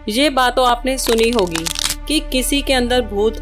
ये बात तो आपने सुनी होगी कि किसी के अंदर भूत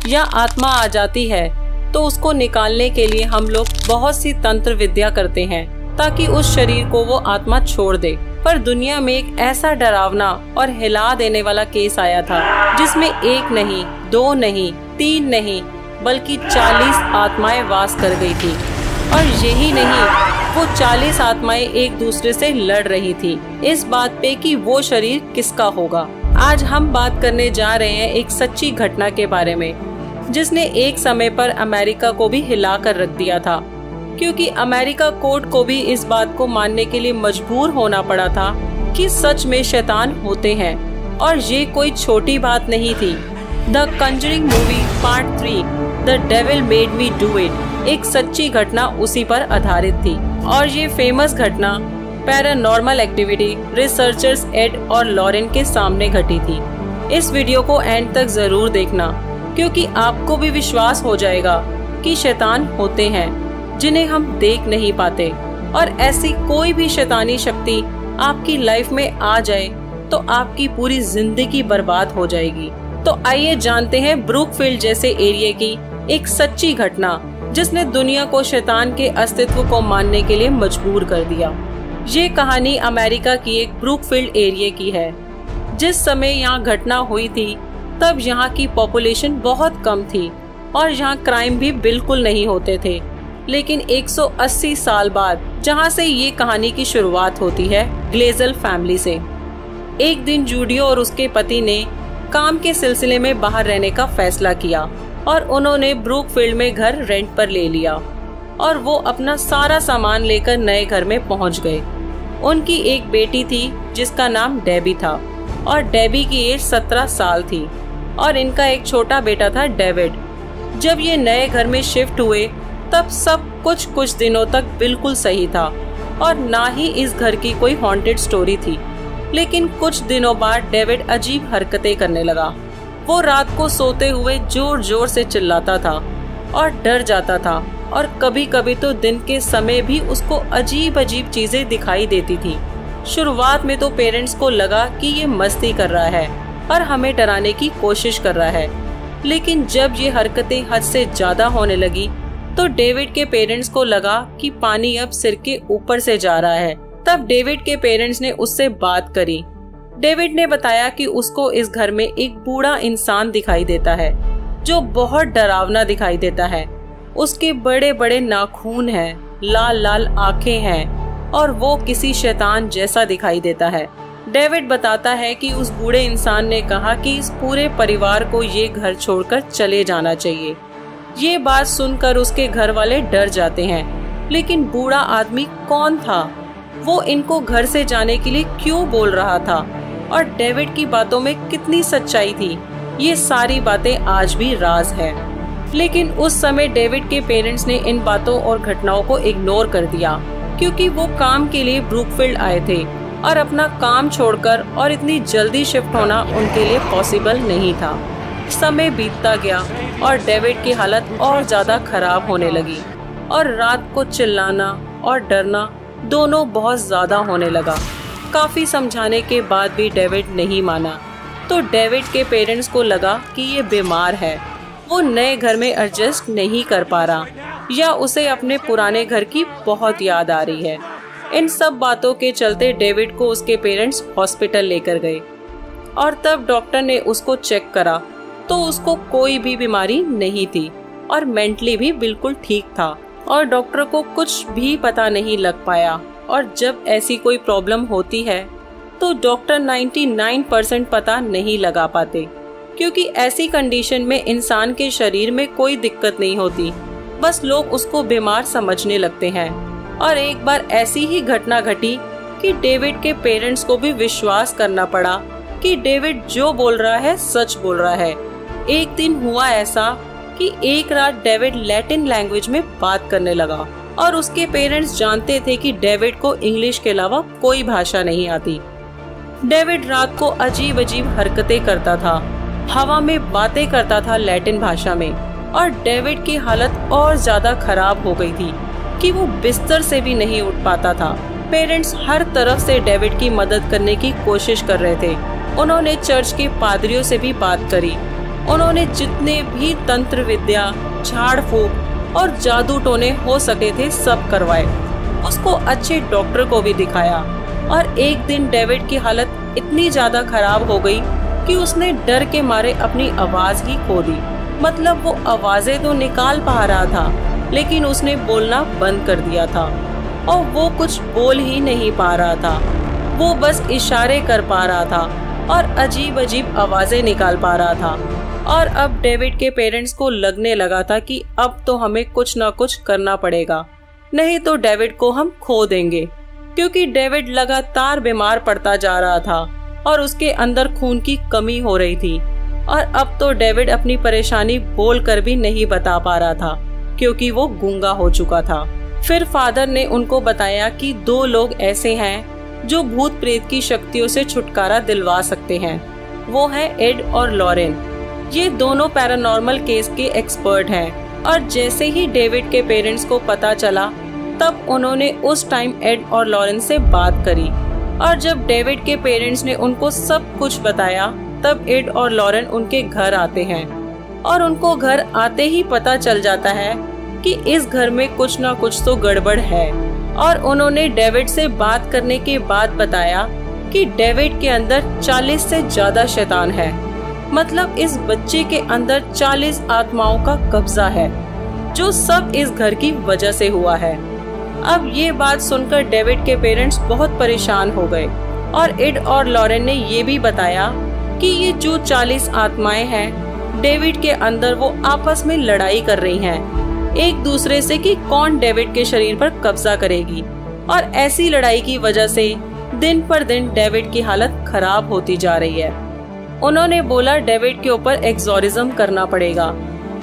या आत्मा आ जाती है तो उसको निकालने के लिए हम लोग बहुत सी तंत्र विद्या करते हैं ताकि उस शरीर को वो आत्मा छोड़ दे। पर दुनिया में एक ऐसा डरावना और हिला देने वाला केस आया था जिसमें 1 नहीं, 2 नहीं, 3 नहीं बल्कि 40 आत्माएं वास कर गई थी। और यही नहीं, वो 40 आत्माएं एक दूसरे से लड़ रही थी इस बात पे कि वो शरीर किसका होगा। आज हम बात करने जा रहे हैं एक सच्ची घटना के बारे में जिसने एक समय पर अमेरिका को भी हिला कर रख दिया था, क्योंकि अमेरिका कोर्ट को भी इस बात को मानने के लिए मजबूर होना पड़ा था कि सच में शैतान होते हैं और ये कोई छोटी बात नहीं थी। The Conjuring movie part 3 the devil made me do it एक सच्ची घटना उसी पर आधारित थी और ये फेमस घटना पैरानॉर्मल एक्टिविटी रिसर्चर्स एड और लॉरेन के सामने घटी थी। इस वीडियो को एंड तक जरूर देखना क्योंकि आपको भी विश्वास हो जाएगा कि शैतान होते हैं जिन्हें हम देख नहीं पाते और ऐसी कोई भी शैतानी शक्ति आपकी लाइफ में आ जाए तो आपकी पूरी जिंदगी बर्बाद हो जाएगी। तो आइए जानते हैं ब्रूकफील्ड जैसे एरिया की एक सच्ची घटना जिसने दुनिया को शैतान के अस्तित्व को मानने के लिए मजबूर कर दिया। ये कहानी अमेरिका की एक ब्रूकफील्ड एरिया की है। जिस समय यहाँ घटना हुई थी तब यहाँ की पॉपुलेशन बहुत कम थी और यहाँ क्राइम भी बिल्कुल नहीं होते थे। लेकिन 180 साल बाद जहाँ से ये कहानी की शुरुआत होती है ग्लेजल फैमिली से। एक दिन जूडियो और उसके पति ने काम के सिलसिले में बाहर रहने का फैसला किया और उन्होंने ब्रूकफील्ड में घर रेंट पर ले लिया और वो अपना सारा सामान लेकर नए घर में पहुंच गए। उनकी एक बेटी थी जिसका नाम डेबी था और डेबी की एज 17 साल थी और इनका एक छोटा बेटा था डेविड। जब ये नए घर में शिफ्ट हुए तब सब कुछ दिनों तक बिल्कुल सही था और ना ही इस घर की कोई हॉन्टेड स्टोरी थी। लेकिन कुछ दिनों बाद डेविड अजीब हरकतें करने लगा। वो रात को सोते हुए जोर जोर से चिल्लाता था और डर जाता था और कभी कभी तो दिन के समय भी उसको अजीब अजीब चीजें दिखाई देती थी। शुरुआत में तो पेरेंट्स को लगा कि ये मस्ती कर रहा है और हमें डराने की कोशिश कर रहा है, लेकिन जब ये हरकतें हद से ज्यादा होने लगी तो डेविड के पेरेंट्स को लगा कि पानी अब सिर के ऊपर से जा रहा है। तब डेविड के पेरेंट्स ने उससे बात करी। डेविड ने बताया कि उसको इस घर में एक बूढ़ा इंसान दिखाई देता है जो बहुत डरावना दिखाई देता है। उसके बड़े बड़े नाखून हैं, लाल लाल आंखें हैं और वो किसी शैतान जैसा दिखाई देता है। डेविड बताता है कि उस बूढ़े इंसान ने कहा कि इस पूरे परिवार को ये घर छोड़कर चले जाना चाहिए। ये बात सुनकर उसके घर वाले डर जाते हैं, लेकिन बूढ़ा आदमी कौन था, वो इनको घर से जाने के लिए क्यों बोल रहा था और डेविड की बातों में कितनी सच्चाई थी, ये सारी बातें आज भी राज है। लेकिन उस समय डेविड के पेरेंट्स ने इन बातों और घटनाओं को इग्नोर कर दिया क्योंकि वो काम के लिए ब्रूकफील्ड आए थे और अपना काम छोड़कर और इतनी जल्दी शिफ्ट होना उनके लिए पॉसिबल नहीं था। समय बीतता गया और डेविड की हालत और ज्यादा खराब होने लगी और रात को चिल्लाना और डरना दोनों बहुत ज्यादा होने लगा। काफी समझाने के बाद भी डेविड नहीं माना तो डेविड के पेरेंट्स को लगा कि ये बीमार है, वो नए घर में एडजस्ट नहीं कर पा रहा या उसे अपने पुराने घर की बहुत याद आ रही है। इन सब बातों के चलते डेविड को उसके पेरेंट्स हॉस्पिटल लेकर गए और तब डॉक्टर ने उसको चेक करा तो उसको कोई भी बीमारी नहीं थी और मेंटली भी बिल्कुल ठीक था और डॉक्टर को कुछ भी पता नहीं लग पाया। और जब ऐसी कोई प्रॉब्लम होती है तो डॉक्टर 99% पता नहीं लगा पाते क्योंकि ऐसी कंडीशन में इंसान के शरीर में कोई दिक्कत नहीं होती, बस लोग उसको बीमार समझने लगते हैं। और एक बार ऐसी ही घटना घटी कि डेविड के पेरेंट्स को भी विश्वास करना पड़ा कि डेविड जो बोल रहा है सच बोल रहा है। एक दिन हुआ ऐसा कि एक रात डेविड लैटिन लैंग्वेज में बात करने लगा और उसके पेरेंट्स जानते थे कि डेविड को इंग्लिश के अलावा कोई भाषा नहीं आती। डेविड रात को अजीब अजीब हरकतें करता था, हवा में बातें करता था लैटिन भाषा में और डेविड की हालत और ज्यादा खराब हो गई थी कि वो बिस्तर से भी नहीं उठ पाता था। पेरेंट्स हर तरफ से डेविड की मदद करने की कोशिश कर रहे थे उन्होंने चर्च के पादरियों से भी बात करी। उन्होंने जितने भी तंत्र विद्या, झाड़ फूक और जादू टोने हो सके थे सब करवाए। उसको अच्छे डॉक्टर को भी दिखाया और एक दिन डेविड की हालत इतनी ज्यादा खराब हो गई कि उसने डर के मारे अपनी आवाज ही खो दी। मतलब वो आवाजें तो निकाल पा रहा था, लेकिन उसने बोलना बंद कर दिया था और वो कुछ बोल ही नहीं पा रहा था। वो बस इशारे कर पा रहा था और अजीब अजीब आवाजें निकाल पा रहा था। और अब डेविड के पेरेंट्स को लगने लगा था कि अब तो हमें कुछ ना कुछ करना पड़ेगा, नहीं तो डेविड को हम खो देंगे, क्योंकि डेविड लगातार बीमार पड़ता जा रहा था और उसके अंदर खून की कमी हो रही थी। और अब तो डेविड अपनी परेशानी बोलकर भी नहीं बता पा रहा था, क्योंकि वो गूंगा हो चुका था। फिर फादर ने उनको बताया कि 2 लोग ऐसे हैं जो भूत प्रेत की शक्तियों से छुटकारा दिलवा सकते हैं। वो हैं एड और लॉरेन। ये दोनों पैरानॉर्मल केस के एक्सपर्ट हैं। और जैसे ही डेविड के पेरेंट्स को पता चला, तब उन्होंने उस टाइम एड और लॉरेन से बात करी। और जब डेविड के पेरेंट्स ने उनको सब कुछ बताया, तब एड और लॉरेन उनके घर आते हैं। और उनको घर आते ही पता चल जाता है कि इस घर में कुछ ना कुछ तो गड़बड़ है। और उन्होंने डेविड से बात करने के बाद बताया कि डेविड के अंदर 40 से ज्यादा शैतान है। मतलब इस बच्चे के अंदर 40 आत्माओं का कब्जा है, जो सब इस घर की वजह से हुआ है। अब ये बात सुनकर डेविड के पेरेंट्स बहुत परेशान हो गए। और एड और लॉरेन ने ये भी बताया कि ये जो 40 आत्माएं हैं, डेविड के अंदर वो आपस में लड़ाई कर रही हैं, एक दूसरे से कि कौन डेविड के शरीर पर कब्जा करेगी। और ऐसी लड़ाई की वजह से दिन पर दिन डेविड की हालत खराब होती जा रही है। उन्होंने बोला डेविड के ऊपर एक्सोरिज्म करना पड़ेगा।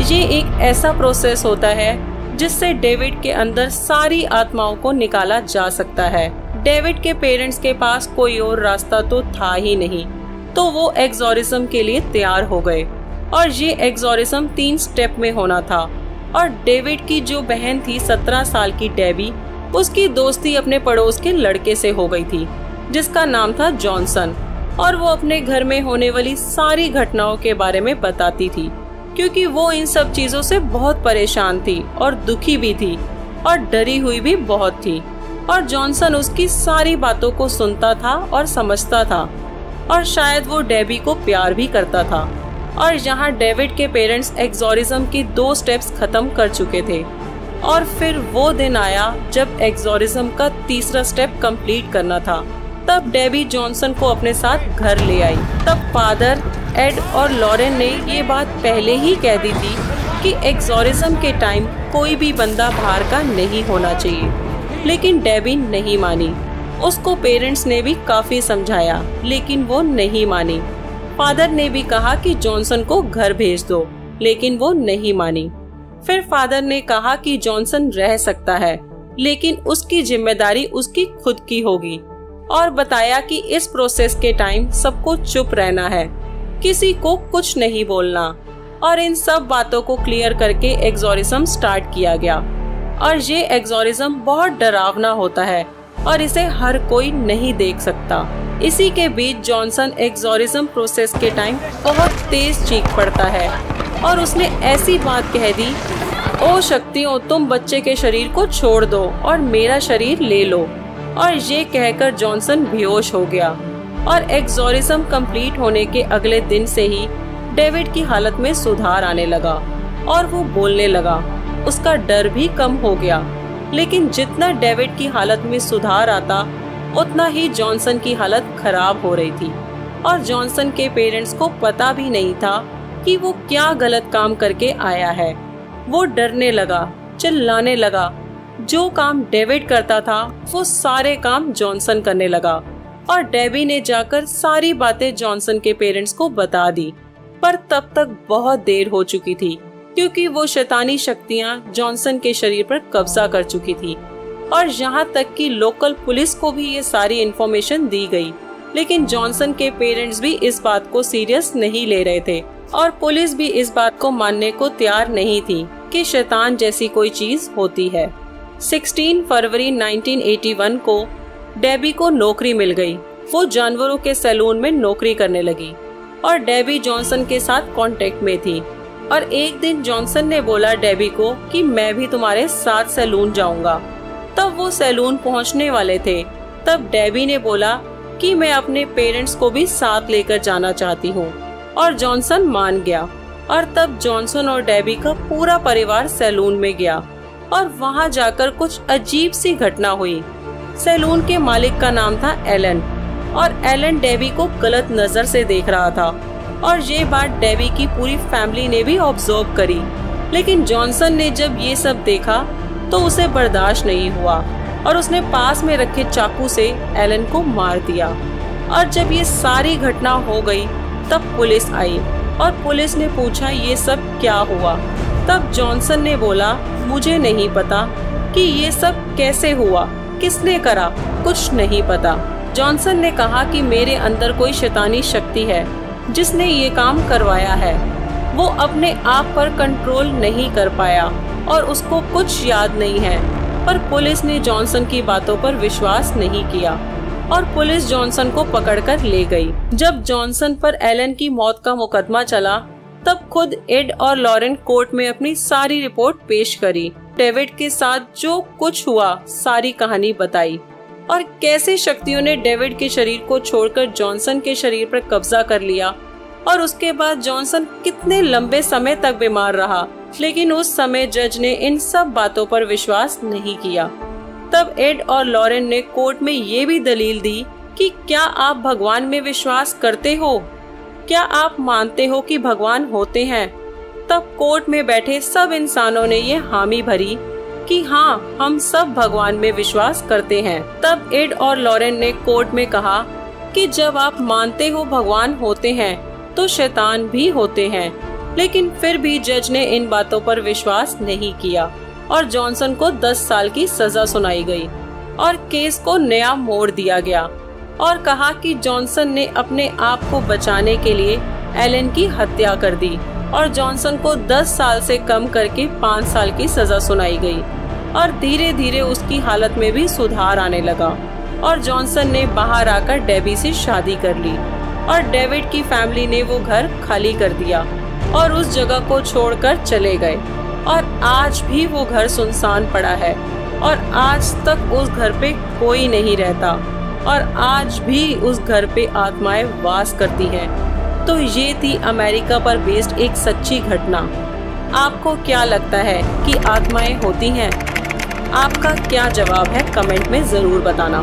ये एक ऐसा प्रोसेस होता है जिससे डेविड के अंदर सारी आत्माओं को निकाला जा सकता है। डेविड के पेरेंट्स के पास कोई और रास्ता तो था ही नहीं, तो वो एक्सोरिज्म के लिए तैयार हो गए। और ये एक्सोरिज्म 3 स्टेप में होना था। और डेविड की जो बहन थी 17 साल की डेबी, उसकी दोस्ती अपने पड़ोस के लड़के से हो गई थी, जिसका नाम था जॉनसन। और वो अपने घर में होने वाली सारी घटनाओं के बारे में बताती थी, क्योंकि वो इन सब चीजों से बहुत परेशान थी और दुखी भी थी और डरी हुई भी बहुत थी। और जॉनसन उसकी सारी बातों को सुनता था और समझता था, और शायद वो डेबी को प्यार भी करता था। और यहाँ डेविड के पेरेंट्स एक्सोरिज्म की 2 स्टेप्स खत्म कर चुके थे। और फिर वो दिन आया जब एक्सोरिज्म का 3रा स्टेप कंप्लीट करना था। तब डेबी जॉनसन को अपने साथ घर ले आई। तब फादर, एड और लॉरेन ने ये बात पहले ही कह दी थी कि एक्सोरिज्म के टाइम कोई भी बंदा बाहर का नहीं होना चाहिए, लेकिन डेबी नहीं मानी। उसको पेरेंट्स ने भी काफी समझाया, लेकिन वो नहीं मानी। फादर ने भी कहा कि जॉनसन को घर भेज दो, लेकिन वो नहीं मानी। फिर फादर ने कहा कि जॉनसन रह सकता है, लेकिन उसकी जिम्मेदारी उसकी खुद की होगी। और बताया कि इस प्रोसेस के टाइम सबको चुप रहना है, किसी को कुछ नहीं बोलना। और इन सब बातों को क्लियर करके एक्सोरिज्म स्टार्ट किया गया। और ये एक्सोरिज्म बहुत डरावना होता है और इसे हर कोई नहीं देख सकता। इसी के बीच जॉनसन एक्सोरिज्म प्रोसेस के टाइम बहुत तेज चीख पड़ता है और उसने ऐसी बात कह दी, ओ शक्तियों, तुम बच्चे के शरीर को छोड़ दो और मेरा शरीर ले लो। और ये कहकर जॉनसन बेहोश हो गया। और एक्सोरिज्म कंप्लीट होने के अगले दिन से ही डेविड की हालत में सुधार आने लगा और वो बोलने लगा। उसका डर भी कम हो गया। लेकिन जितना डेविड की हालत में सुधार आता, उतना ही जॉनसन की हालत खराब हो रही थी। और जॉनसन के पेरेंट्स को पता भी नहीं था कि वो क्या गलत काम करके आया है। वो डरने लगा, चिल्लाने लगा। जो काम डेविड करता था, वो सारे काम जॉनसन करने लगा। और डेबी ने जाकर सारी बातें जॉनसन के पेरेंट्स को बता दी। पर तब तक बहुत देर हो चुकी थी, क्योंकि वो शैतानी शक्तियां जॉनसन के शरीर पर कब्जा कर चुकी थी। और यहाँ तक कि लोकल पुलिस को भी ये सारी इन्फॉर्मेशन दी गई। लेकिन जॉनसन के पेरेंट्स भी इस बात को सीरियस नहीं ले रहे थे और पुलिस भी इस बात को मानने को तैयार नहीं थी कि शैतान जैसी कोई चीज होती है। 16 फरवरी 1981 को डेबी को नौकरी मिल गई। वो जानवरों के सैलून में नौकरी करने लगी और डेबी जॉनसन के साथ कांटेक्ट में थी। और एक दिन जॉनसन ने बोला डेबी को कि मैं भी तुम्हारे साथ सैलून जाऊंगा। तब वो सैलून पहुंचने वाले थे, तब डेबी ने बोला कि मैं अपने पेरेंट्स को भी साथ लेकर जाना चाहती हूँ, और जॉनसन मान गया। और तब जॉनसन और डेबी का पूरा परिवार सैलून में गया और वहाँ जाकर कुछ अजीब सी घटना हुई। सैलून के मालिक का नाम था एलन, और एलन डेबी को गलत नजर से देख रहा था, और ये बात डेबी की पूरी फैमिली ने भी ऑब्जर्व करी। लेकिन जॉनसन ने जब ये सब देखा तो उसे बर्दाश्त नहीं हुआ और उसने पास में रखे चाकू से एलन को मार दिया। और जब ये सारी घटना हो गई तब पुलिस आई और पुलिस ने पूछा ये सब क्या हुआ। तब जॉनसन ने बोला मुझे नहीं पता कि ये सब कैसे हुआ, किसने करा, कुछ नहीं पता। जॉनसन ने कहा कि मेरे अंदर कोई शैतानी शक्ति है जिसने ये काम करवाया है। वो अपने आप पर कंट्रोल नहीं कर पाया और उसको कुछ याद नहीं है। पर पुलिस ने जॉनसन की बातों पर विश्वास नहीं किया और पुलिस जॉनसन को पकड़कर ले गई। जब जॉनसन पर एलन की मौत का मुकदमा चला तब खुद एड और लॉरेन कोर्ट में अपनी सारी रिपोर्ट पेश करी। डेविड के साथ जो कुछ हुआ सारी कहानी बताई और कैसे शक्तियों ने डेविड के शरीर को छोड़कर जॉनसन के शरीर पर कब्जा कर लिया, और उसके बाद जॉनसन कितने लंबे समय तक बीमार रहा। लेकिन उस समय जज ने इन सब बातों पर विश्वास नहीं किया। तब एड और लॉरेन ने कोर्ट में ये भी दलील दी कि क्या आप भगवान में विश्वास करते हो, क्या आप मानते हो कि भगवान होते हैं। तब कोर्ट में बैठे सब इंसानों ने ये हामी भरी कि हाँ, हम सब भगवान में विश्वास करते हैं। तब एड और लॉरेन ने कोर्ट में कहा कि जब आप मानते हो भगवान होते हैं तो शैतान भी होते हैं। लेकिन फिर भी जज ने इन बातों पर विश्वास नहीं किया और जॉनसन को 10 साल की सजा सुनाई गई और केस को नया मोड़ दिया गया और कहा कि जॉनसन ने अपने आप को बचाने के लिए एलन की हत्या कर दी और जॉनसन को 10 साल से कम करके 5 साल की सजा सुनाई गई। और धीरे धीरे उसकी हालत में भी सुधार आने लगा और जॉनसन ने बाहर आकर डेबी से शादी कर ली और डेविड की फैमिली ने वो घर खाली कर दिया और उस जगह को छोड़कर चले गए। और आज भी वो घर सुनसान पड़ा है और आज तक उस घर पे कोई नहीं रहता और आज भी उस घर पे आत्माएं वास करती हैं। तो ये थी अमेरिका पर बेस्ड एक सच्ची घटना। आपको क्या लगता है कि आत्माएं होती हैं? आपका क्या जवाब है कमेंट में जरूर बताना।